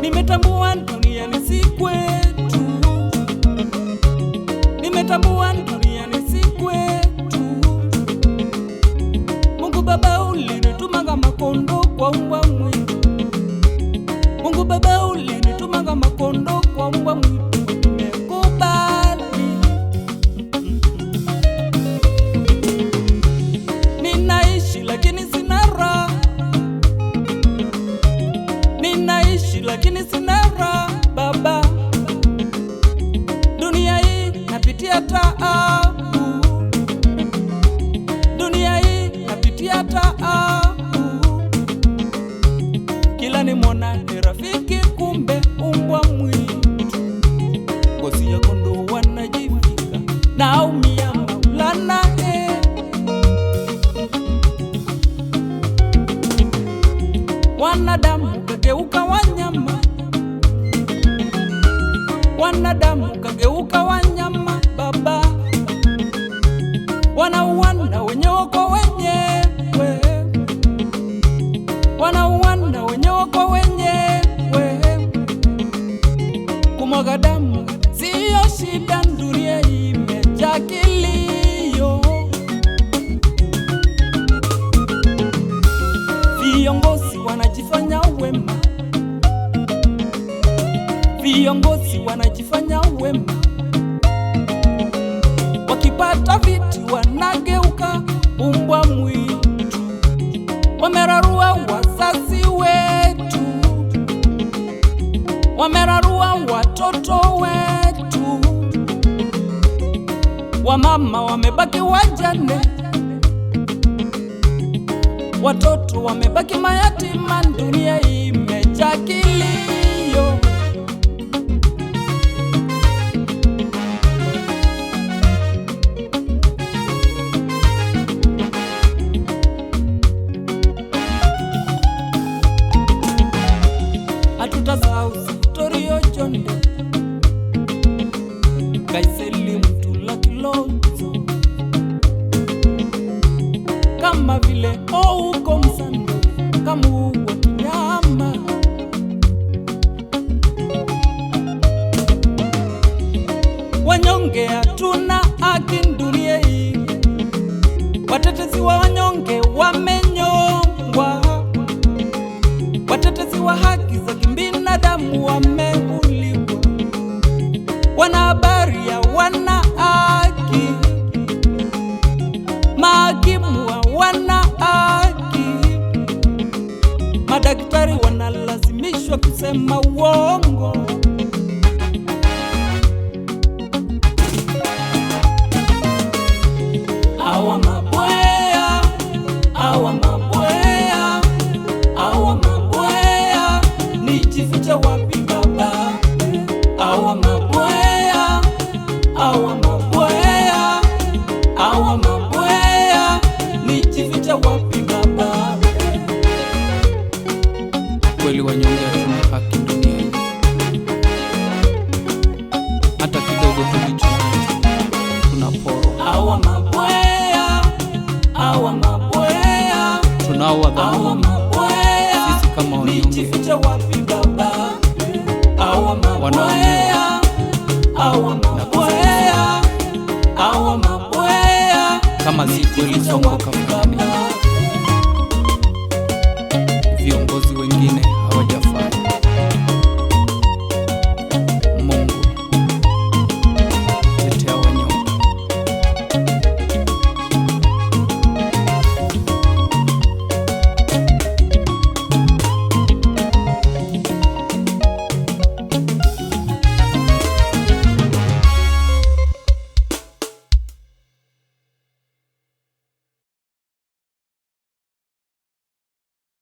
Nimetambua duniani si kwetu, nimetambua duniani si kwetu. Mungu Baba ulinituma makondo kwa mbwa mwitu, Mungu Baba ulinituma makondo kwa mbwa mwitu. Nimekubali, ninaishi lakini sina raha, ninaishi lakini sina raha Baba. Dunia hii napitia taabu, dunia hii napitia taabu. Kila nimwona ni rafiki, kumbe umbwa mwitu. Ngozi ya kondoo wanajifika, naumia Maulana. Wanadamu kageuka wanyama, wanadamu kageuka wanyama Baba. Wanauana wenyewe kwa wenyewe, wanauana wenyewe kwa wenyewe. Kumwaga damu siyo shida, dunia imejaa kilio. Viongozi wanajifanya wema, viongozi wanajifanya wema. Wakipata viti wanageuka umbwa mwitu. Wamerarua wazazi wetu, wamerarua watoto wetu. Wamama wamebaki wajane, watoto wamebaki mayatima. Dunia imejaa kilio. Hatutasahau Sitorio Jonde, Kaiseli Mtula Kilonzo, kama vile uko Msando, kama uko Kinyama. Wanyonge hatuna haki dunia hii, watetezi wa wanyonge wamenyongwa, watetezi wa haki za kibinadamu wameuliwa. Wanahabari hawana haki, mahakimu hawana haki, madaktari wanalazimishwa kusema uongo. Awa mabwea, awa mabwea, awa mabwea, nijifiche wapi Baba? Awa mabwea, awa mabwea, awa mabwea, nijifiche wapi Baba? Kweli wanyonge hatuna haki duniani, hata kidogo tulicho tunaporwa. Awa mabwea, awa mabwea, tunawadhulumu sisi kama wanyonge. Nijifiche wapi Baba? Awa mabwea, awa mabwea, awa mabwea, kama si kweli songo kama